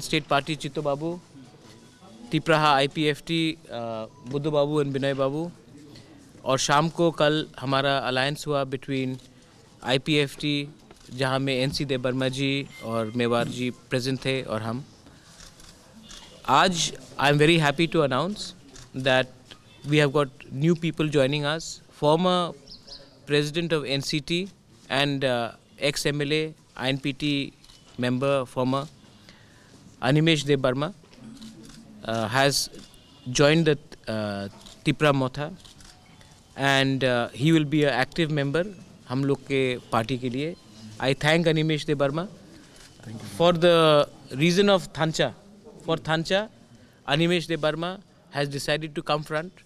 State party चित्तो बाबू, Tipraha IPFT बुद्धू बाबू and विनय बाबू। और शाम को कल हमारा अलायंस हुआ बिटवीन IPFT, जहां में NC देबबर्मा जी और मेवार जी प्रेजेंट थे और हम। आज I am very happy to announce that we have got new people joining us. Former president of NCT and ex-MLA INPT member former Animesh Debarma has joined the Tipra Motha and he will be an active member हम लोग के party के लिए। I thank Animesh Debarma for the reason of Thancha. For Thancha, Animesh Debarma has decided to come front.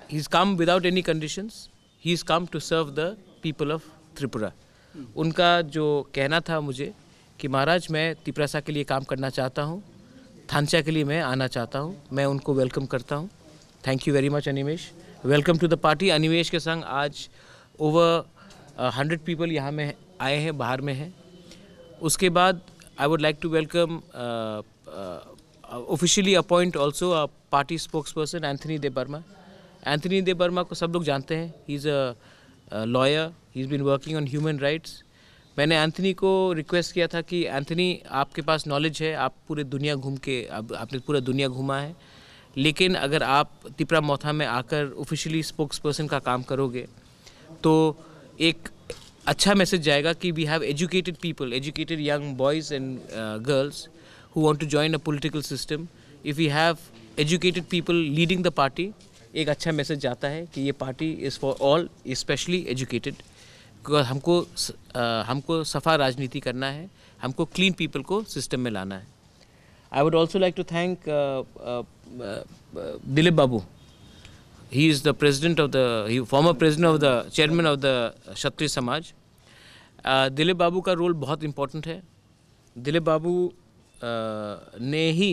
He's come without any conditions. He's come to serve the people of Tripura. उनका जो कहना था मुझे कि महाराज मैं तिपरासा के लिए काम करना चाहता हूँ, थांचा के लिए मैं आना चाहता हूँ, मैं उनको वेलकम करता हूँ। Thank you very much Animesh. Welcome to the party. Animesh के संग आज ओवर 100 पीपल यहाँ में आए हैं, बाहर में हैं। उसके बाद I would like to welcome officially appoint also a party spokesperson Anthony Debbarma. Anthony Debbarma को सब लोग जानते हैं। He is a lawyer, he is been working on human rights. मैंने एंथनी को रिक्वेस्ट किया था कि एंथनी आपके पास नॉलेज है, आप पूरे दुनिया घूम के आपने पूरा दुनिया घूमा है, लेकिन अगर आप तिपरा मोथा में आकर ऑफिशियली स्पोक्स पर्सन का काम करोगे तो एक अच्छा मैसेज जाएगा कि we have educated people, educated young boys and girls who want to join a political system. If we have educated people leading the party, एक अच्छा मैसेज जाता है कि ये party is for all, specially educated. हमको सफ़ा राजनीति करना है, हमको क्लीन पीपल को सिस्टम में लाना है। I would also like to thank Dilip Babu. He is the president of the former president of the chairman of the Kshatriya Samaj. Dilip बाबू का रोल बहुत इम्पोर्टेंट है। दिलीप बाबू ने ही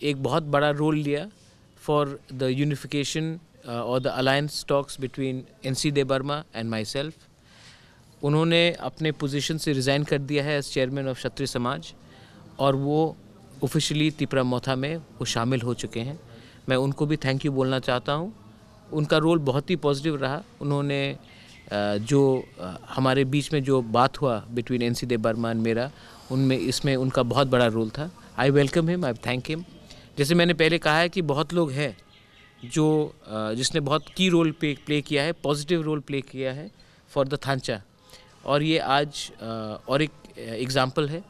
एक बहुत बड़ा रोल लिया फॉर द यूनिफिकेशन और the alliance talks between NC Debbarma and my self. उन्होंने अपने पोजीशन से रिज़ाइन कर दिया है एज चेयरमैन ऑफ क्षत्रिय समाज और वो ऑफिशियली तिपरा मोथा में वो शामिल हो चुके हैं। मैं उनको भी थैंक यू बोलना चाहता हूँ। उनका रोल बहुत ही पॉजिटिव रहा। उन्होंने जो हमारे बीच में जो बात हुआ बिटवीन NC देबबर्मा एंड मेरा, उनमें इसमें उनका बहुत बड़ा रोल था। I welcome him, I thank him. जैसे मैंने पहले कहा है कि बहुत लोग हैं जो जिसने बहुत की रोल प्ले किया है, पॉजिटिव रोल प्ले किया है फॉर द थांचा, और ये आज और एक एग्ज़ाम्पल है।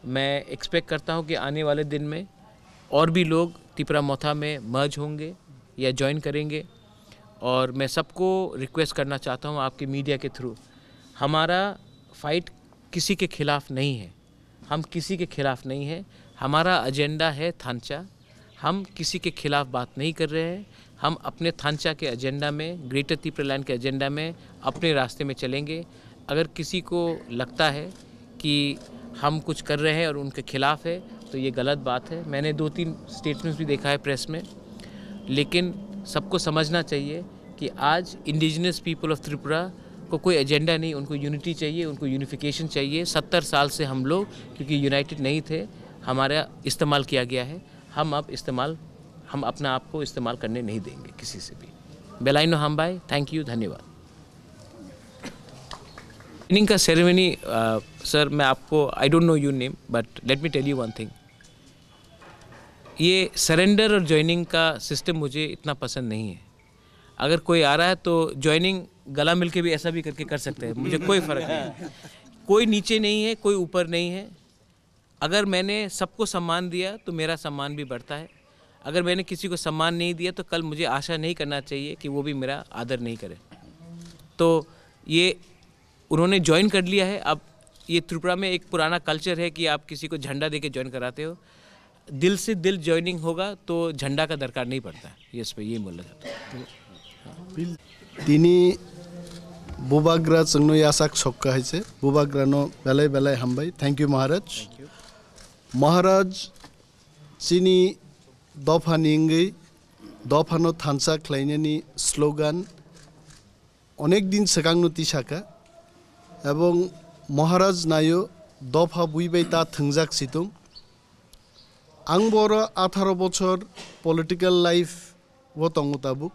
मैं एक्सपेक्ट करता हूँ कि आने वाले दिन में और भी लोग तिपरा मोथा में मर्ज होंगे या ज्वाइन करेंगे। और मैं सबको रिक्वेस्ट करना चाहता हूँ आपके मीडिया के थ्रू, हमारा फाइट किसी के ख़िलाफ़ नहीं है, हम किसी के ख़िलाफ़ नहीं है। हमारा एजेंडा है थांचा। हम किसी के ख़िलाफ़ बात नहीं कर रहे हैं। हम अपने थांचा के एजेंडा में, ग्रेटर तिपरा लैंड के एजेंडा में अपने रास्ते में चलेंगे। अगर किसी को लगता है कि हम कुछ कर रहे हैं और उनके खिलाफ है तो ये गलत बात है। मैंने 2-3 स्टेटमेंट्स भी देखा है प्रेस में, लेकिन सबको समझना चाहिए कि आज इंडिजिनस पीपल ऑफ त्रिपुरा को कोई एजेंडा नहीं, उनको यूनिटी चाहिए, उनको यूनिफिकेशन चाहिए। 70 साल से हम लोग क्योंकि यूनाइटेड नहीं थे, हमारा इस्तेमाल किया गया है। हम अपना आप को इस्तेमाल करने नहीं देंगे किसी से भी। बेलाइनो हम भाई, थैंक यू, धन्यवाद। ज्वाइनिंग का सेरेमनी सर, मैं आपको I don't know your name but let me tell you one thing. ये सरेंडर और ज्वाइनिंग का सिस्टम मुझे इतना पसंद नहीं है। अगर कोई आ रहा है तो ज्वाइनिंग गला मिल के भी ऐसा भी करके कर सकते हैं, मुझे कोई फ़र्क नहीं है। कोई नीचे नहीं है, कोई ऊपर नहीं है। अगर मैंने सबको सम्मान दिया तो मेरा सम्मान भी बढ़ता है। अगर मैंने किसी को सम्मान नहीं दिया तो कल मुझे आशा नहीं करना चाहिए कि वो भी मेरा आदर नहीं करे। तो ये उन्होंने ज्वाइन कर लिया है। अब ये त्रिपुरा में एक पुराना कल्चर है कि आप किसी को झंडा देके ज्वाइन कराते हो। दिल से दिल ज्वाइनिंग होगा तो झंडा का दरकार नहीं पड़ता। ये इस पर ये बोला जाता है। तिनी बुबाग्रा चंगनो यासाक छक्का है बुबाग्रानो बेलाय बेलाय हामबाय। थैंक यू महाराज। महाराज चीनी दफा निंगै दफानो थानसा ख्लायनायनि स्लोगान अनेक दिन सिगांनो तिसाका एवं महाराज नायो दफा बुइबाय ता थंजाक सितुं आं बर 18 बছর पलिटिकल लाइफ वो तंगो ताबुक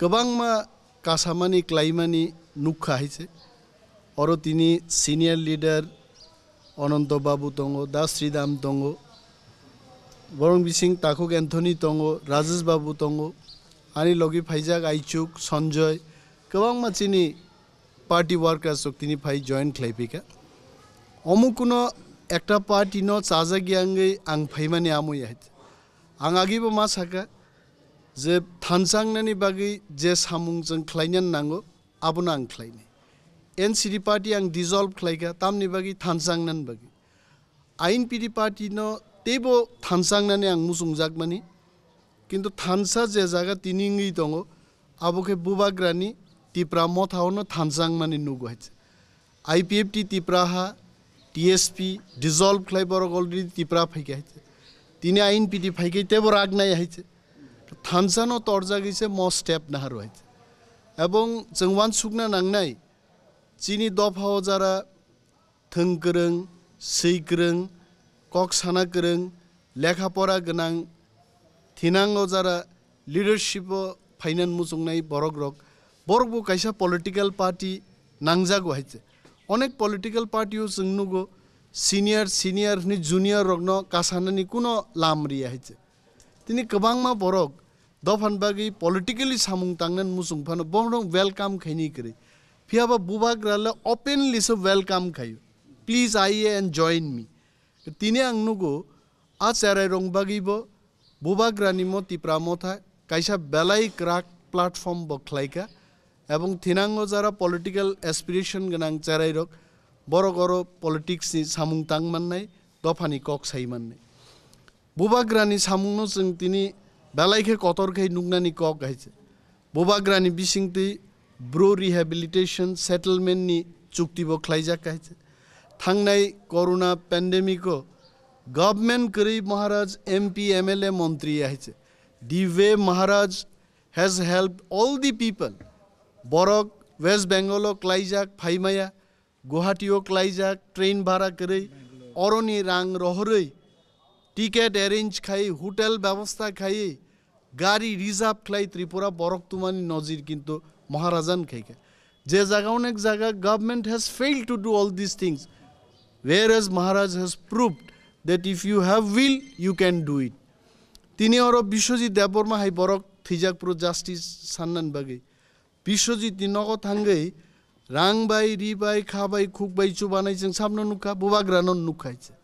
गोबां मा कासामानी क्लाइमानी नुखा हाइसे और तिनी सिनियर लीडर अनंत बाबू तंगो दास श्रीदाम तंगो बरं बिसिं ताकुक एंथनी तंगो राजेश बाबू तंगो आनी लगी फाइजाक आइचुक संजय गोबां मा चिनी पार्टी वर्कर्स तिनी फाइ जॉइन खालायफैका अमुकुनो एकटा पार्टी न चाजागियांगै आं फाइमानि आमुय हाइते आं आगिबो मा साका जे थानसांनानि बागै जे सामुंजों खालायनो नांगौ आबोनो आं खालायनो एनसीडी पार्टी आं डिजल्व खालायगा तामनि बागै थानसांनानि बागै आईएनपीडी पार्टी न तेबो थानसांनानि आं मुसुंजाकमानि किन्तु थानसा जे जागा तिनिंगै दङ आबोखे बुबाग्रानि तिप्रा मथावनो थानसांमानि नुगो हाइते आईपीएफटी तिप्राहा टीएसपी डिजल्व खालायबर अलरेडी तिप्रा फैके हाइते तिनी आईएनपीडी फैके तेबो रागनाय हाइते थानसानो तर्जा गैसे म स्टेप नाहारो हाइते एबं जों वान सुगना नांनाय चीनी दफाओ जारा थों गोरों सै गोरों कक साना गोरों लेखा परा गोनां थिनांगो जारा लीडरशिप फाइनान मुजुंनाय बरगबो कायसा पलिटिकल पार्टी नांजागो हाइते अनेक पलिटिकल पार्टी जों नुगो सिनियर नि जूनियर रगनो कासानानि कुनो लामरिया हाइते तिनी गोबांमा बरक दफान बागै पलिटिकली सामुं तांनान मुसुंफानो बरं वेलकाम खैनि करे फियाबा बुबाग्राले ओपनली सो वेलकाम खायो please I and join me तिनी आं नुगो आ चेराय रंग बागैबो बुबाग्रानि मो तिप्रा मथा कायसा बेलाय क्राक प्लेटफॉर्म बखलायका एवं थिनांगो जारा पलिटिकल एस्पिरेशन गोनां चेरायरक बरगरो पलिटिक्स नि सामुं तांमाननाय दफानि कक साइमाननाय बुबाग्रानि सामुंनो जों तिनी बेलायखे कतरखे नुगनानि कक हाइसे बुबाग्रानि बिसिंति ब्रो रिहेबिलिटेशन सेटलमेंट नि चुक्ति बखलायजाक हाइसे थांनाय कोरोना पेंडेमिको गवर्नमेंट करी महाराज एमपी एमएलए मंत्री हाइसे the way Maharaj has helped all the people बरक वेस्ट बेंगलो क्लाइजाक फाइमाया गुवाहाटीओ क्लाइजाक ट्रेन भाड़ा करे अरनी रां रहरै टिकेट एरेंज खाई होटेल व्यवस्था खाई गाड़ी रिजार्व खाई त्रिपुरा बरक तुमानी नजीर किंतु महाराजान खाइका जे जगह अनेक जगह government has failed to do all this things whereas Maharaj has proved that if you have will you can do it তিনি और বিশ্বজিৎ দেববর্মা হাই বরক থিজাকপুর জাস্টিস সান্নান বাগै বিশ্বজিৎ নগদ थांगै रां बाय रि बाय खाबाय खुकबाय चुबानाय जों सामनो नुखा बुबाग्रानो नुखायছে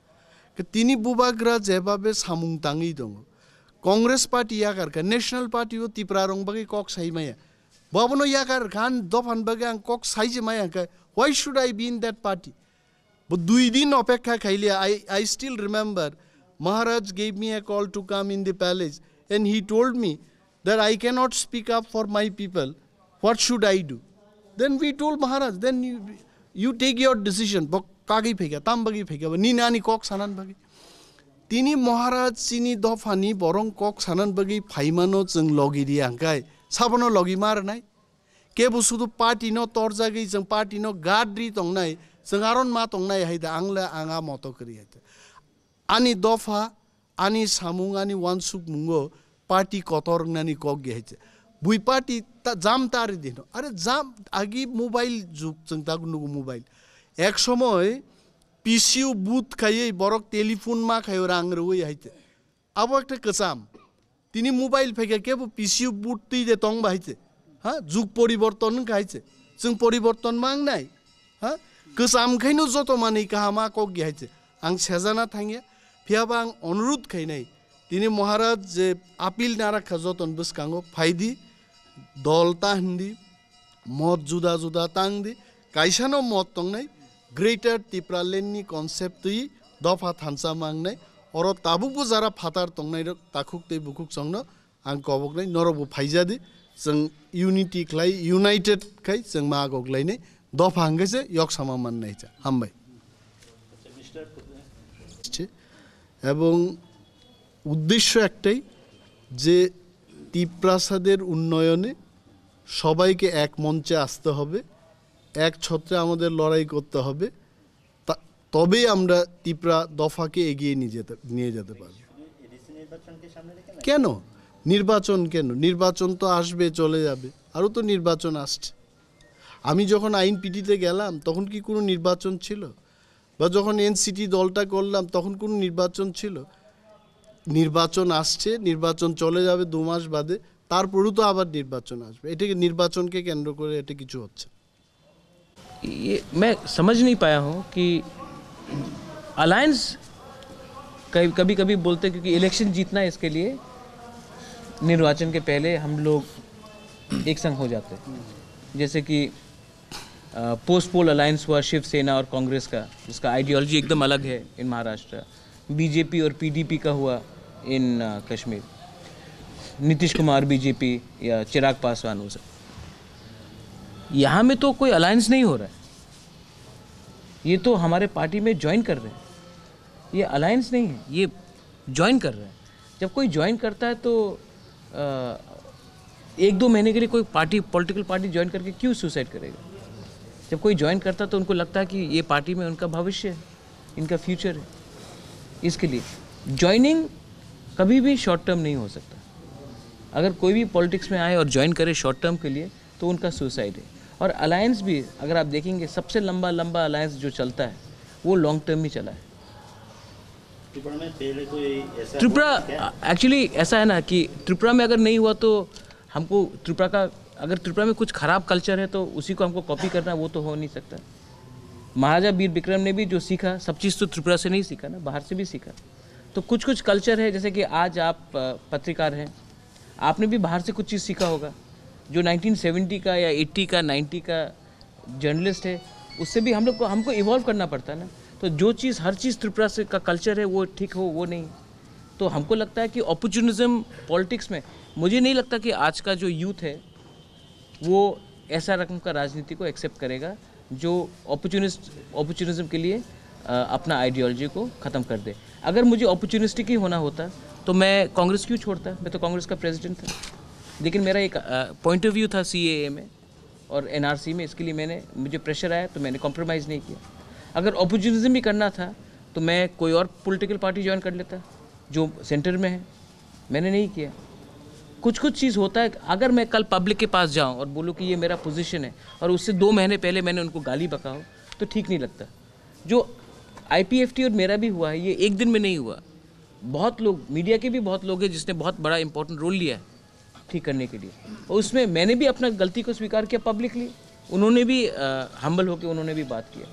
তিনি बुबाग्रा जेबाबे सामुं ताङै दङ कांग्रेस पार्टी याकारका नेशनल पार्टी ओ तिप्रा रंग बागै कक साइमाया बाबनो याकार खान दफान बागै आं कक साइजे माया का why should I be in that party But 2 दिन अपेक्षा खाइलिया I still remember Maharaj gave me a call to come in the palace and he told me that I cannot speak up for my people. What should I do? Then we told Maharaj, then you take your decision. But kagi phega, tam bagi phega, ni nani kok sanan bagi. Tini Maharaj sini dofani borong kok sanan bagi phaimano jeng logi di angkai. Sabono logi mar nai. Kebu sudu party no torja gi jeng party no gadri tong nai. Sengaron matong nai haida angla anga moto kari haida. Ani dofa, ani samung, ani wansuk mungo party kotor nani kok gi haida. Bui party ta jam tari dino. Are jam agi mobile juk jeng tagu nugu mobile. Ek somoy PCU booth khaye borok telephone ma khayo rang roi haida. Abo ekta kesam. Tini mobile phege kebo PCU booth ti de tong ba haida. Ha juk poriborton khaise. Jeng poriborton mang nai. Ha Kesam खाइनो जतो माने काहामा कक गिहाइছে आं सेजाना थांगिया फियाबा आं अनुरोध खाइनाय तिनी महाराज जे appeal नाराखा जतन बसकांगो फाइदि दलता हिंदी मत जुदा जुदा तांगदि काइसानो मत तंगनाय ग्रेटर तिप्रालेन्डनि कन्सेप्टयै दफा थानसा मांगनाय और ताबुबो जारा फातार तंगनाय ताखुक ते बुकुक संनो आं कबकनाय नरबो फाइजादि जों यूनिटी खाय यूनाइटेड खाय जों मागकलायनाय दफा हांगैसे यक सामा माननायचा हामबाय এবং উদ্দেশ্য একটাই যে তিপ্রাসাদের উন্নয়নে সবাইকে এক মঞ্চে আসতে হবে এক ছত্রে আমাদের লড়াই করতে হবে তবেই আমরা তিপ্রা দফাকে এগিয়ে নিয়ে যেতে পারব কেন নির্বাচন কেন নির্বাচন তো আসবে চলে যাবে আরও তো নির্বাচন আসছে আমি যখন আইন পিটিতে গেলাম তখন কি কোনো নির্বাচন ছিল বা যখন এনসিটি দলটা করলাম তখন কোনো নির্বাচন ছিল নির্বাচন আসছে নির্বাচন চলে যাবে 2 মাস বাদে তারপরেও তো আবার নির্বাচন আসবে এটাকে নির্বাচনকে কেন্দ্র করে এটা কিছু হচ্ছে ये मैं समझ नहीं पाया हूँ कि अलायंस कभी कभी बोलते हैं क्योंकि इलेक्शन जीतना है इसके लिए निर्वाचन के पहले हम लोग एक संग हो जाते हैं जैसे कि पोस्ट पोल अलायंस हुआ शिवसेना और कांग्रेस का जिसका आइडियोलॉजी एकदम अलग है इन महाराष्ट्र बीजेपी और पीडीपी का हुआ इन कश्मीर नीतीश कुमार बीजेपी या चिराग पासवान हो सकता यहाँ में तो कोई अलायंस नहीं हो रहा है ये तो हमारे पार्टी में ज्वाइन कर रहे हैं ये अलायंस नहीं है ये ज्वाइन कर रहे हैं जब कोई ज्वाइन करता है तो 1-2 महीने के लिए कोई पार्टी पॉलिटिकल पार्टी ज्वाइन करके क्यों सुसाइड करेगा जब कोई ज्वाइन करता है तो उनको लगता है कि ये पार्टी में उनका भविष्य है इनका फ्यूचर है इसके लिए ज्वाइनिंग कभी भी शॉर्ट टर्म नहीं हो सकता अगर कोई भी पॉलिटिक्स में आए और ज्वाइन करे शॉर्ट टर्म के लिए तो उनका सुसाइड है और अलायंस भी अगर आप देखेंगे सबसे लंबा अलायंस जो चलता है वो लॉन्ग टर्म ही चला है त्रिपुरा एक्चुअली ऐसा है ना कि त्रिपुरा में अगर नहीं हुआ तो हमको त्रिपुरा का अगर त्रिपुरा में कुछ ख़राब कल्चर है तो उसी को हमको कॉपी करना वो तो हो नहीं सकता महाराजा वीर विक्रम ने भी जो सीखा सब चीज़ तो त्रिपुरा से नहीं सीखा ना बाहर से भी सीखा तो कुछ कल्चर है जैसे कि आज आप पत्रकार हैं आपने भी बाहर से कुछ चीज़ सीखा होगा जो 1970 का या 80 का 90 का जर्नलिस्ट है उससे भी हमको इवॉल्व करना पड़ता है ना तो जो चीज़ हर चीज़ त्रिपुरा से का कल्चर है वो ठीक हो वो नहीं तो हमको लगता है कि अपॉर्चुनिज्म पॉलिटिक्स में मुझे नहीं लगता कि आज का जो यूथ है वो ऐसा रकम का राजनीति को एक्सेप्ट करेगा जो अपॉर्चुनिज्म के लिए अपना आइडियोलॉजी को ख़त्म कर दे अगर मुझे अपॉर्चुनिस्टिक ही होना होता तो मैं कांग्रेस क्यों छोड़ता मैं तो कांग्रेस का प्रेसिडेंट था लेकिन मेरा एक पॉइंट ऑफ व्यू था सीएए में और एनआरसी में इसके लिए मुझे प्रेशर आया तो मैंने कॉम्प्रोमाइज़ नहीं किया अगर अपॉर्चुनिज्म भी करना था तो मैं कोई और पॉलिटिकल पार्टी ज्वाइन कर लेता जो सेंटर में है मैंने नहीं किया कुछ चीज़ होता है अगर मैं कल पब्लिक के पास जाऊं और बोलूं कि ये मेरा पोजीशन है और उससे 2 महीने पहले मैंने उनको गाली बका हो तो ठीक नहीं लगता जो आईपीएफटी और मेरा भी हुआ है ये एक दिन में नहीं हुआ बहुत लोग मीडिया के भी बहुत लोग हैं जिसने बहुत बड़ा इंपॉर्टेंट रोल लिया है ठीक करने के लिए और उसमें मैंने भी अपना गलती को स्वीकार किया पब्लिकली उन्होंने भी हम्बल होकर उन्होंने भी बात किया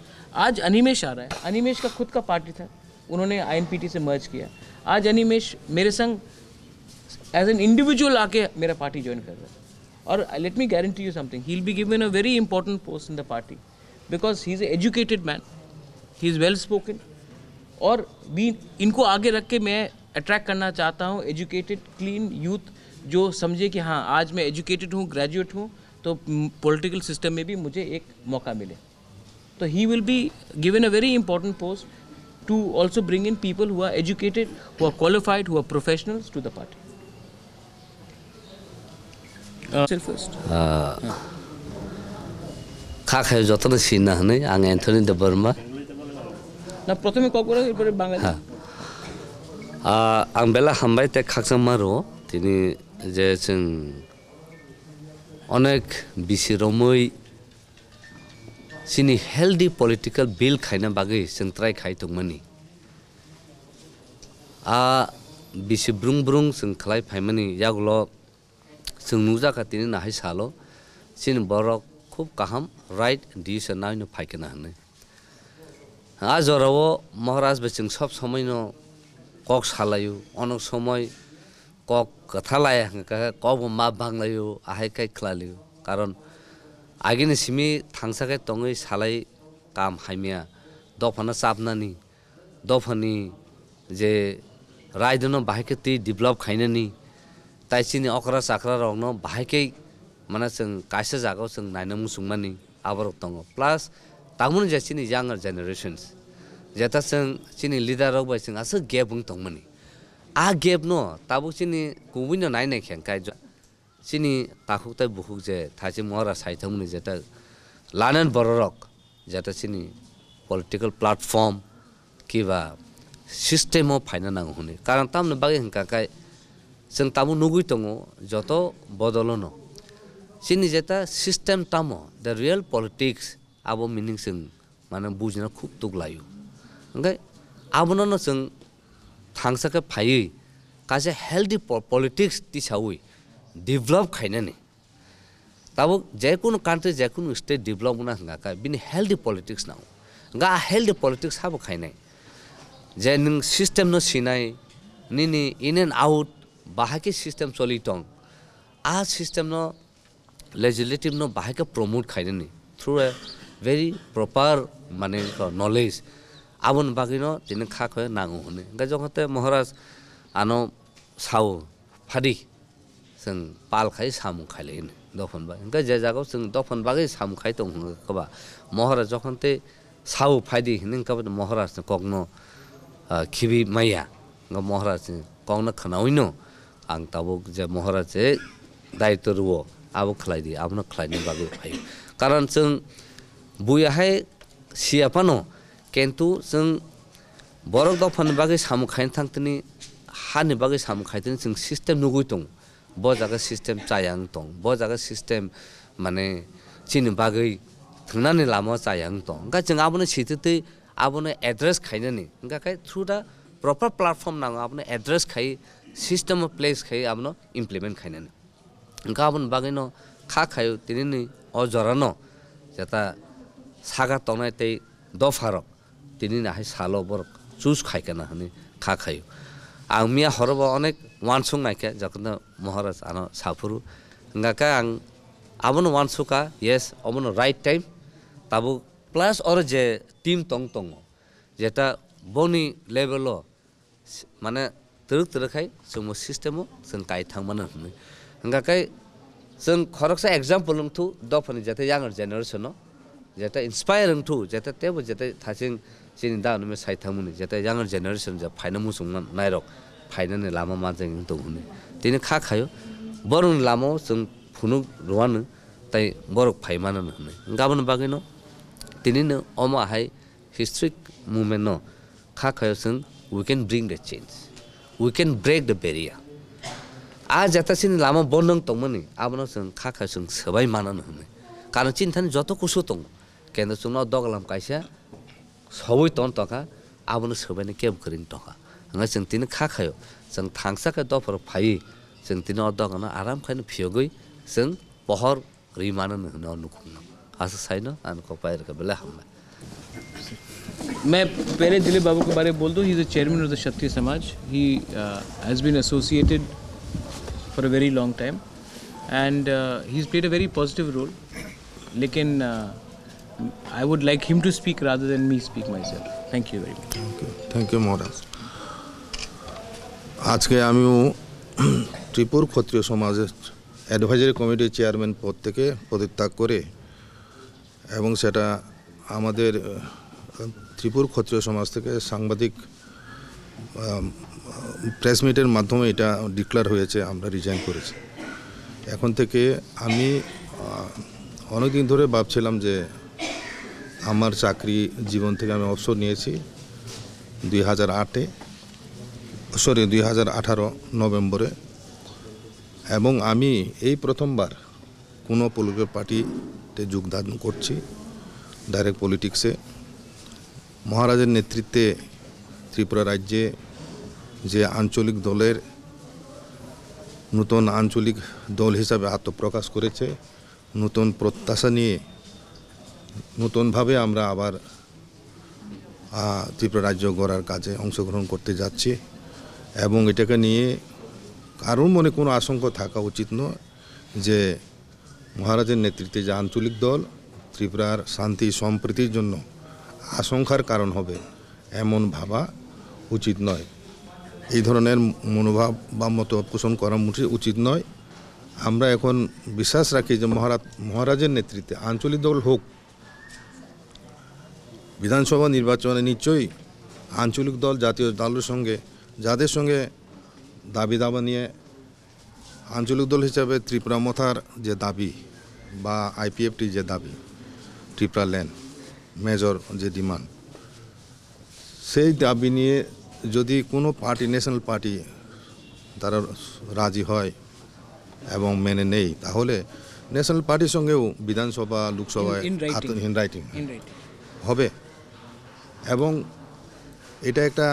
आज अनिमेश आ रहा है अनिमेश का खुद का पार्टी था उन्होंने आईएनपीटी से मर्ज किया आज अनिमेश मेरे संग एज एन इंडिविजुअल आके मेरा पार्टी ज्वाइन कर रहा है और let me guarantee you something he will be given a very important post in the party because he is a educated man he is well spoken और भी इनको आगे रख के मैं अट्रैक्ट करना चाहता हूँ एजुकेटेड क्लीन यूथ जो समझे कि हाँ आज मैं एजुकेटेड हूँ ग्रेजुएट हूँ तो पॉलिटिकल सिस्टम में भी मुझे एक मौका मिले तो he will be given a very important post to also bring in people who are educated who are qualified who are professionals to the party first खाखाय जतन सिना हनै आं एन्थनी द बर्मा ना प्रथमे ककरा एरपरे बांगाली आं बेला हामबाय ते खाकसामारो तिनि जे जों अनेक बिसिरमै सिनि हेल्दी पलिटिकल बिल खायना बागै जों ट्राइ खायदोंमोन बिसि ब्रुं जों खालाय फायमानि यागल जों नुजाखा तिनि नाहाय साल सिनि बरक खूब काहाम राइट डिसिसन नायनो फायखना हनै जराव महाराज जों सब समयनो कक सालायो अनेक समय कक कथालाया कब मा बांलायो आहाय काय खलायो कारण आगिनि सिमी थांसाखाय तङै सालाय काम हायमिया दफाना चापनानि दफानि जे रायदनो बाहायके ति डेभलप खायनानि ताइसिनि अकरा चाकरा रंनो बाहायके माने जों कायसे जागाव जों नायनो मुसुंमानि आबारक दङ प्लास तामुन जेसिनि यंगर जेनेरेशन्स जेता जों सिनि लिडार रक बाय जों आसो गेप बुं दंमोनि गेप न ताबु सिनि गुबुन नायनाय खेंखाय सिनि ताखुकताय बुहुक जे थासे महरा साइथामुनि जेता लानन बररक जेता सिनि पलिटिकल प्लेटफॉर्म किबा सिस्टेमाव फायना नांगौ होनो कारण तामनो बागै हंखाखाय जों तामु नुगुइ दङ जत बदलनो जोंनि जेता सिस्टेम तामो द रियल पलिटिक्स आबो मिनिं जों माने बुजिनो खूब दुगलायो ओंखाय आबोनो जों थांसाके फायै कासे हेल्दी पलिटिक्स तिसावै डेभलप खायनानै ताबो जेकुनु कान्ट्री जेकुनु स्टेट डेभलप ना हंगाका बिनि हेल्दी पलिटिक्स नांगौ गा हेल्दी पलिटिक्स हाबो खायनाय जे नों सिस्टेम न सिनाय निनि इन एन्ड आउट बाहाके सिस्टेम चलिटं आ सिस्टेम न लेजिस्लेटिव न बाहाके प्रमोट खायनानै थ्रु ए वेरी प्रपार माने नलेज आबन बागिनो दिन खाखय नांगौ होनो गा जखते महाराज आनो साव फादि जों पाल खाय सामु खायलायनो दफन बा गा जे जागाव जों दफन बागै सामु खाय दं कबा महाराज जखनते साव फादि हिन कबा महाराज कगनो खिबि माया गा महाराज कगनो खनावइनो आं ताबो जे महाराज दायित्व रुओ आबो खलायदि आबनो खलायनो बागै फाय कारण जों बुयाहाय सियापानो किन्तु जों बरक दफन बागै सामु खायनो थांतनि हानि बागै सामु खायतनि जों सिस्टेम नुगुइ दं ब जागा सिस्टेम चायां दं ब जागा सिस्टेम माने चिनि बागै थांनानै लामा चायां दं गा जों आबनो सिथते आबनो एड्रेस खायनानै गाखाय थ्रु दा प्रपार प्लेटफर्म नांगौ आबनो एड्रेस खाय सिस्टेम अफ प्लेस खाय आबनो इमप्लिमेन्ट खायनानै गाबोन बागैनो खा खायो तिनि अजरानो जेता सागा तंनाय तै दफारक तिनि नाहाय सालो बर चुज खायखाना हने खा खायो आं मिया हरबा अनेक वानसुं नायखे जखन महाराज आनो साफुरु गाका आं आबनो वानसुका यस अबनो राइट टाइम ताबो प्लस और जे टीम तंग तंग जेता बनि लेभेलो माने तरक तरखाय जों सिस्टेमो जों काय थांमानो हने गाकाय जों खरकसा एग्जाम्पल थु दफनि जेता यांगर जेनेरेशन जेता इंस्पायरिंग थु जेता तेबो जेता थासिं जिनि दानो साइ थांमुनि जेता यांगर जेनेरेशन जे फाइना मुसुं नायरक फाइनाने लामा मा जों दंने तिनि खा खायो बरन लामाव जों फुनु रुवानो ताइ बरक फाइमानो हने गाबोन बागैनो तिनिनो अमाहाय हिस्ट्रिक मुभमेन्ट न खा खायो जों we can bring the change we can break the barrier आ जातासिन लामा बन्दं तंमनि आबनो जों खा खायो जों सोबाय मानानो हने कारण चिन्तानि जत कुसु दं केन्द्र जोंनाव दगलाम कायसा सबै तन तका आबनो सोबायनि केब करिन तका हंगा जों तिनि खा खायो जों थांसाके दफर फायै जों तिनि अदगना आराम खायनो फियोगै जों पहर रिमानो हनो नुखुनो आस साइनो आन को पायर के बेला हम मैं पहले दिलीप बाबू के बारे में बोल दूं he is the chairman of the Kshatriya Samaj he has been associated for a very long time and he's played a very positive role lekin I would like him to speak rather than me speak myself thank you very much thank you महाराज আজকে আমিও ত্রিপুর ক্ষত্রিয় সমাজের advisory কমিটির chairman পদ থেকে পদত্যাগ করে এবং সেটা আমাদের ত্রিপুর ক্ষত্রিয় সমাজ থেকে সাংবাদিক প্রেস মিটের মাধ্যমে এটা ডিক্লেয়ার হয়েছে আমরা রিজাইন করেছি এখন থেকে আমি অনেক দিন ধরে ভাবছিলাম যে আমার চাকরি জীবন থেকে আমি অবসর নিয়েছি 2018 নভেম্বরে এবং আমি এই প্রথমবার কোনো পলিটিক্যাল পার্টিতে যোগদান করছি ডাইরেক্ট পলিটিক্সে মহারাজের নেতৃত্বে ত্রিপুরা রাজ্যে যে আঞ্চলিক দলের নতুন আঞ্চলিক দল হিসাবে আত্মপ্রকাশ করেছে নতুন প্রত্যাশা নিয়ে নতুনভাবে আমরা আবার ত্রিপুরা রাজ্য গড়ার কাজে অংশগ্রহণ করতে যাচ্ছি এবং এটাকে নিয়ে কারোর মনে কোনো আশঙ্কা থাকা উচিত নয় যে মহারাজের নেতৃত্বে যে আঞ্চলিক দল ত্রিপুরার শান্তি সম্প্রীতির জন্য আশঙ্কার কারণ হবে এমন ভাবা উচিত নয় এই ধরনের মনোভাব বা মত পোষণ করা উচিত নয় আমরা এখন বিশ্বাস রাখি যে মহারাজের নেতৃত্বে আঞ্চলিক দল হোক বিধানসভা নির্বাচনে নিশ্চয়ই আঞ্চলিক দল জাতীয় দলের সঙ্গে যাদের সঙ্গে দাবি দাবা নিয়ে আঞ্চলিক দল হিসাবে ত্রিপুরা মথার যে দাবি বা আইপিএফটি যে দাবি ত্রিপুরা ল্যান্ড মেজর যে ডিমান্ড সেই দাবি নিয়ে যদি কোনো পার্টি ন্যাশনাল পার্টি তারা রাজি হয় এবং মেনে নেই, তাহলে ন্যাশনাল পার্টির সঙ্গেও বিধানসভা লোকসভায় In writing. In writing In writing. হবে। এবং এটা একটা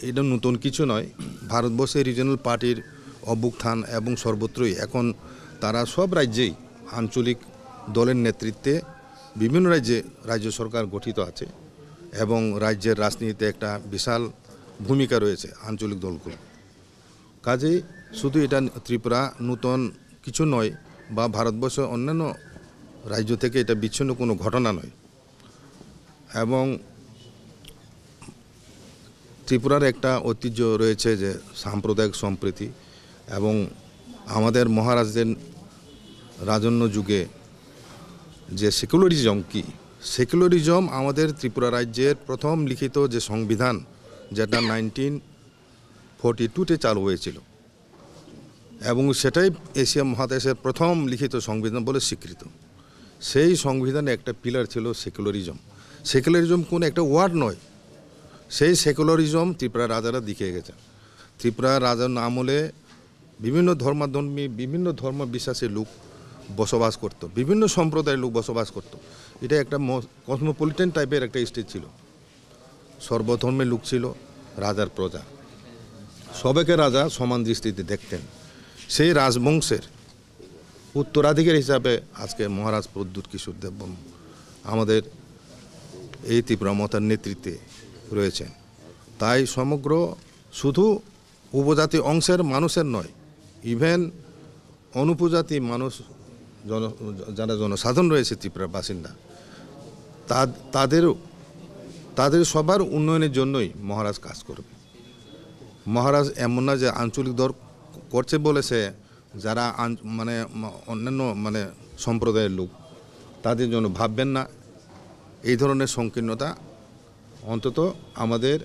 এটা নতুন কিছু নয়। ভারতবর্ষের রিজনাল পার্টির অভ্যুত্থান এবং সর্বত্রই এখন তারা সব রাজ্যেই আঞ্চলিক দলের নেতৃত্বে বিভিন্ন রাজ্যে রাজ্য সরকার গঠিত আছে এবং রাজ্যের রাজনীতিতে একটা বিশাল ভূমিকা রয়েছে আঞ্চলিক দলগুলো। কাজেই শুধু এটা ত্রিপুরা নতুন কিছু নয় বা ভারতবর্ষের অন্যান্য রাজ্য থেকে এটা বিচ্ছিন্ন কোনো ঘটনা নয়। এবং ত্রিপুরার একটা ঐতিহ্য রয়েছে যে সাম্প্রদায়িক সম্প্রীতি, এবং আমাদের মহারাজদের রাজন্য যুগে যে সেকুলারিজম কি, সেকুলারিজম আমাদের ত্রিপুরা রাজ্যের প্রথম লিখিত যে সংবিধান, যেটা 1942-তে চালু হয়েছিল, এবং সেটাই এশিয়া মহাদেশের প্রথম লিখিত সংবিধান বলে স্বীকৃত। সেই সংবিধানে একটা পিলার ছিল সেকুলারিজম। সেকুলারিজম কোন একটা ওয়ার্ড নয়, সেই সেকুলারিজম ত্রিপুরা রাজারা দেখিয়ে গেছে। ত্রিপুরা রাজার আমলে বিভিন্ন ধর্মাধর্মী, বিভিন্ন ধর্ম বিশ্বাসী লোক বসবাস করত, বিভিন্ন সম্প্রদায়ের লোক বসবাস করত। এটা একটা কসমোপলিটন টাইপের একটা স্টেট ছিল, সর্বধর্মের লোক ছিল, রাজার প্রজা, সবাইকে রাজা সমান দৃষ্টিতে দেখতেন। সেই রাজবংশের উত্তরাধিকারী হিসাবে আজকে মহারাজ প্রদ্যুৎ কিশোর দেববর্মন আমাদের এই ত্রিপুরা মতার নেতৃত্বে রয়েছেন। তাই সমগ্র শুধু উপজাতি অংশের মানুষের নয়, ইভেন অনুপজাতি মানুষ যারা জনসাধারণ রয়েছে ত্রিপুরার বাসিন্দা, তাদের সবার উন্নয়নের জন্যই মহারাজ কাজ করবে। মহারাজ এমন না যে আঞ্চলিক দল করছে বলেছে যারা মানে অন্যান্য মানে সম্প্রদায়ের লোক তাদের জন্য ভাববেন না, এই ধরনের সংকীর্ণতা অন্তত আমাদের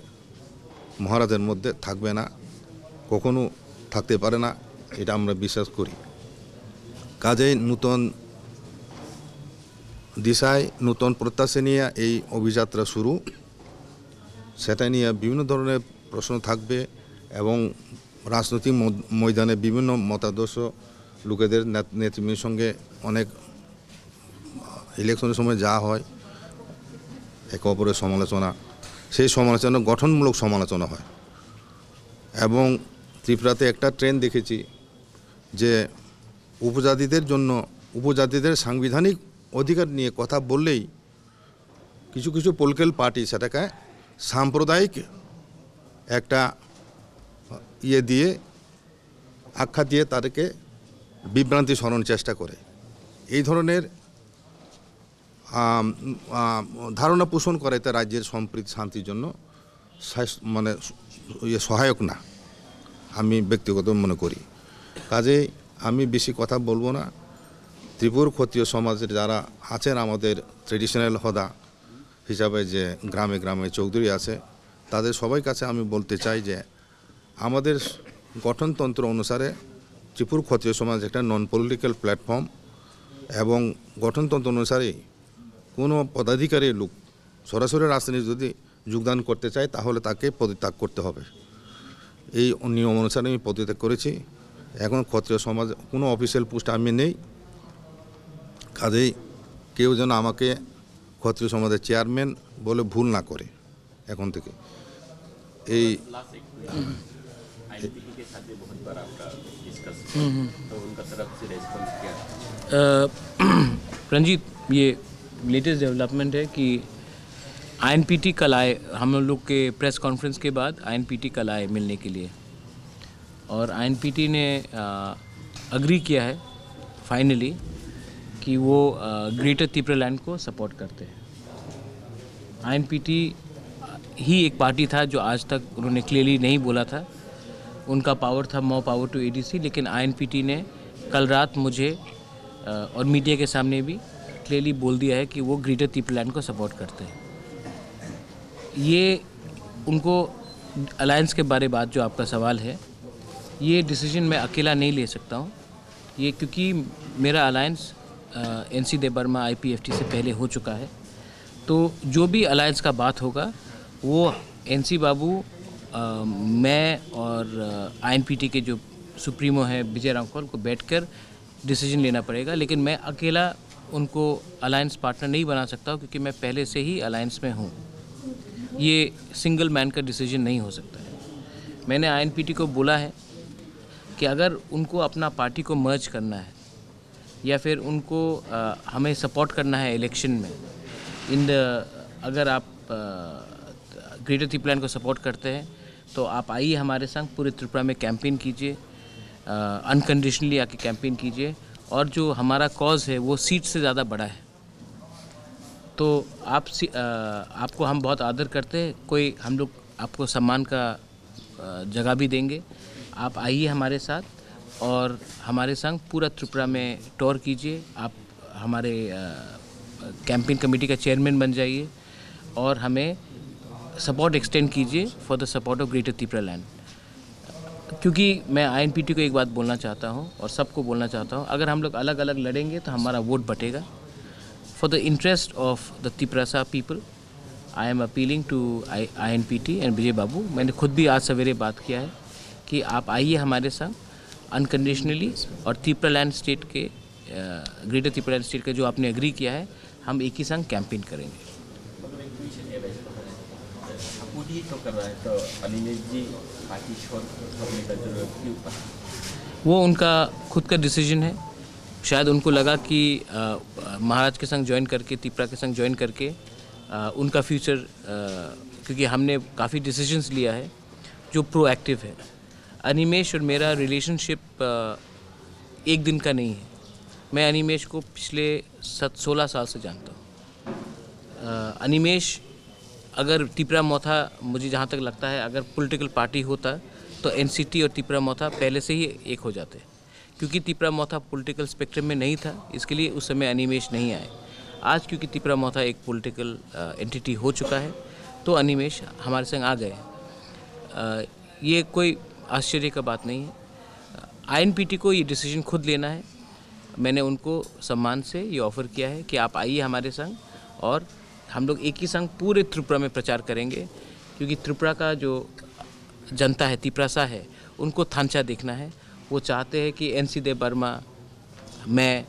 মহারাজের মধ্যে থাকবে না, কখনো থাকতে পারে না, এটা আমরা বিশ্বাস করি। কাজেই নূতন দিশায় নূতন প্রত্যাশা নিয়ে এই অভিযাত্রা শুরু, সেটা নিয়ে বিভিন্ন ধরনের প্রশ্ন থাকবে এবং রাজনৈতিক ময়দানে বিভিন্ন মতাদর্শ লোকেদের নেতৃত্বের সঙ্গে অনেক ইলেকশনের সময় যা হয় একে অপরের সমালোচনা, সেই সমালোচনা গঠনমূলক সমালোচনা হয়। এবং ত্রিপুরাতে একটা ট্রেন্ড দেখেছি যে উপজাতিদের সাংবিধানিক অধিকার নিয়ে কথা বললেই কিছু কিছু পলিটিক্যাল পার্টি সেটাকে সাম্প্রদায়িক একটা দিয়ে আখ্যা দিয়ে তাদেরকে বিভ্রান্তি সরানোর চেষ্টা করে। এই ধরনের ধারণা পোষণ করে তা রাজ্যের সম্প্রীতি শান্তির জন্য মানে সহায়ক না, আমি ব্যক্তিগত মনে করি। কাজেই আমি বেশি কথা বলবো না। ত্রিপুর ক্ষত্রিয় সমাজের যারা আছেন, আমাদের ট্রেডিশনাল হদা হিসাবে যে গ্রামে গ্রামে চৌধুরী আছে, তাদের সবাই কাছে আমি বলতে চাই যে আমাদের গঠনতন্ত্র অনুসারে ত্রিপুর ক্ষত্রিয় সমাজ একটা নন পলিটিক্যাল প্ল্যাটফর্ম, এবং গঠনতন্ত্র অনুসারে কোনো পদাধিকারী লোক সরাসরি রাজনীতি যদি যোগদান করতে চায় তাহলে তাকে পদত্যাগ করতে হবে। এই নিয়ম অনুসারে আমি পদত্যাগ করেছি। এখন ক্ষত্রিয় সমাজ কোনো অফিসিয়াল পোস্ট আমি নেই, কাজেই কেউ যেন আমাকে ক্ষত্রিয় সমাজের চেয়ারম্যান বলে ভুল না করে এখন থেকে। এই रंजीत, ये लेटेस्ट डेवलपमेंट है कि आईएनपीटी कल आए, हम लोग के प्रेस कॉन्फ्रेंस के बाद आईएनपीटी कल आए मिलने के लिए, और आईएनपीटी ने अग्री किया है फाइनली कि वो ग्रेटर त्रिपुरा लैंड को सपोर्ट करते हैं। आईएनपीटी ही एक पार्टी था जो आज तक उन्होंने क्लियरली नहीं बोला था, उनका पावर था मोर पावर टू एडीसी, लेकिन आईएनपीटी ने कल रात मुझे और मीडिया के सामने भी क्लियरली बोल दिया है कि वो ग्रेटर त्रिपुरा लैंड को सपोर्ट करते हैं। ये उनको अलायंस के बारे बात जो आपका सवाल है, ये डिसीजन मैं अकेला नहीं ले सकता हूँ, ये क्योंकि मेरा अलायंस एनसी देबबर्मा आईपीएफटी से पहले हो चुका है। तो जो भी अलायंस का बात होगा वो एनसी बाबू मैं और INPT के जो सुप्रीमो है विजय रांखल को बैठकर डिसीजन लेना पड़ेगा, लेकिन मैं अकेला उनको अलायंस पार्टनर नहीं बना सकता हूँ क्योंकि मैं पहले से ही अलायंस में हूँ। ये सिंगल मैन का डिसीजन नहीं हो सकता है। मैंने INPT को बोला है कि अगर उनको अपना पार्टी को मर्ज करना है या फिर उनको हमें सपोर्ट करना है इलेक्शन में, अगर आप ग्रेटर त्रिपुरा को सपोर्ट करते हैं तो आप आइए हमारे संग पूरे त्रिपुरा में कैंपेन कीजिए, अनकंडीशनली आके कैंपेन कीजिए, और जो हमारा कॉज है वो सीट से ज़्यादा बड़ा है। तो आपको हम बहुत आदर करते हैं, कोई हम लोग आपको सम्मान का जगह भी देंगे। आप आइए हमारे साथ और हमारे संग पूरा त्रिपुरा में टूर कीजिए। आप हमारे कैंपेन कमेटी का चेयरमैन बन जाइए और हमें सपोर्ट एक्सटेंड कीजिए for the support of greater Tripura land. क्योंकि मैं INPT को एक बात बोलना चाहता हूँ और सबको बोलना चाहता हूँ, अगर हम लोग अलग अलग लड़ेंगे तो हमारा वोट बटेगा। For the interest of the Tripura people I am appealing to INPT and Vijay Babu. मैंने खुद भी आज सवेरे बात किया है कि आप आइए हमारे संग अनकंडीशनली, और त्रिपुरा लैंड स्टेट के ग्रेटर त्रिपुरा लैंड स्टेट का जो आपने एग्री किया है, हम एक ही संग कैंपेन करेंगे। वो उनका खुद का डिसीजन है। शायद उनको लगा कि महाराज के संग ज्वाइन करके, त्रिपुरा के संग ज्वाइन करके उनका फ्यूचर, क्योंकि हमने काफ़ी डिसीजंस लिया है जो प्रोएक्टिव है। अनिमेश और मेरा रिलेशनशिप एक दिन का नहीं है। मैं अनिमेश को पिछले 16 साल से जानता हूँ। अनिमेश अगर त्रिपुरा मोथा, मुझे जहाँ तक लगता है, अगर पॉलिटिकल पार्टी होता तो NCT और त्रिपुरा मोथा पहले से ही एक हो जाते, क्योंकि त्रिपुरा मोथा पॉलिटिकल स्पेक्ट्रम में नहीं था, इसके लिए उस समय अनिमेश नहीं आए। आज क्योंकि त्रिपुरा मोथा एक पॉलिटिकल एंटिटी हो चुका है तो अनिमेश हमारे संग आ गए। ये कोई आश्चर्य का बात नहीं है। INPT को ये डिसीजन खुद लेना है। मैंने उनको सम्मान से ये ऑफ़र किया है कि आप आइए हमारे संग और हम लोग एक ही संग पूरे त्रिपुरा में प्रचार करेंगे, क्योंकि त्रिपुरा का जो जनता है, त्रिपुरा है, उनको थांचा देखना है। वो चाहते हैं कि NC देव वर्मा, मैं,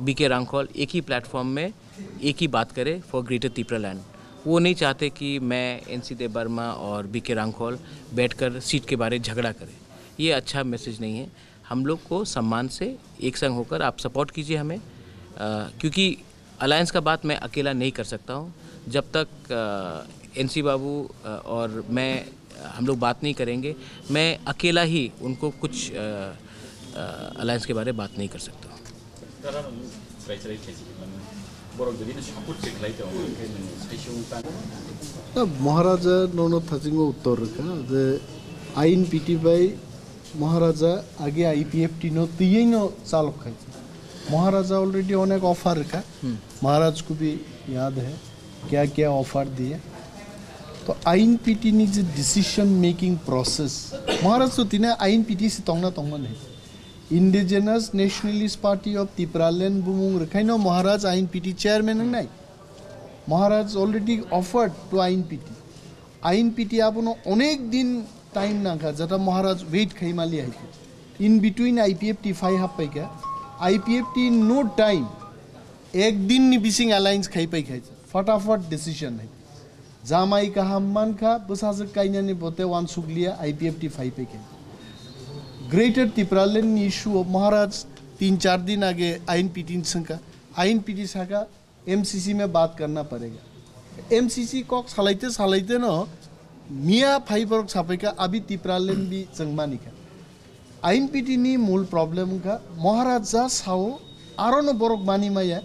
BK रांखल एक ही प्लेटफॉर्म में एक ही बात करें फॉर ग्रेटर त्रिपुरा लैंड। वो नहीं चाहते कि मैं, NC देव वर्मा और BK रांखल बैठकर सीट के बारे में झगड़ा करें। ये अच्छा मैसेज नहीं है। हम लोग को सम्मान से एक संग होकर आप सपोर्ट कीजिए हमें, क्योंकि अलायंस का बात मैं अकेला नहीं कर सकता हूँ। जब तक NC बाबू और मैं, हम लोग बात नहीं करेंगे, मैं अकेला ही उनको कुछ अलायंस के बारे में बात नहीं कर सकता। महाराजा नौनो थाजिंगो उत्तर रखा जे INPT भाई महाराजा आगे IPFT नो तीन नो साल खाई। महाराजा ऑलरेडी अनेक ऑफर रखा, महाराज को भी याद है क्या क्या ऑफर दिए। तो INPT नी जो डिसीजन मेकिंग प्रोसेस, महाराज तो तीन INPT से तोंगना तोंगना नहीं। Indigenous nationalist party of Tripura land बुमुंग रखाई नो महाराज INPT चेयरमैन नहीं। Maharaj already offered to INPT आप उन्हों अनेक दिन टाइम ना का जटा महाराज वेट खाई माली है। इन बिटवीन IPFT 5 हाफ पे क्या IPFT नो टाइम एक दिन नि बिसिंग अलायंस खाई पे खाई फटाफट डिसीजन है। जामाई का हममान का बसाज काइना ने बोते वन सुगलिया IPFT 5 पे क्या ग्रेटर त्रिपुरा लैंड इशू महाराज 3-4 दिन आगे INPT संगा MCC में बात करना पड़ेगा। MCC को सालाइते न मिया फाइबर छापे का अभी त्रिपुरा लैंड भी संगमानी का INPT नी मूल प्रॉब्लम का महाराज जा साओ आरो न बोरक मानी माया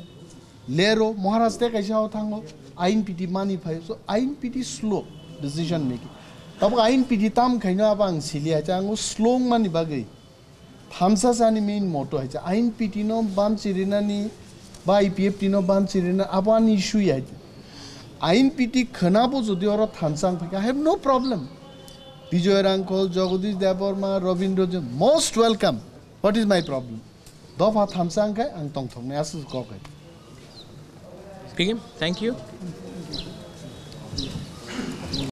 लेरो महाराज ते कैसा हो थांगो INPT मानी फाइ। सो INPT स्लो डिसीजन मेकिंग। तब INPT ताम खाइनो अब आं सिलिया चांगो स्लो मानी बागै थामसा जानी मेन मोटो है। INPT नो बान चिरिना नी बा IPFT नो बान चिरिना अब आन इशू है। INPT खनाबो जुदी और थानसांग फैका हैव नो प्रॉब्लम। विजय रांखल, जगदीश देववर्मा, रविंद्र जन most welcome. What is my problem? दफा थामसांग का आं तोंग थोंग ने आसु को थैंक यू।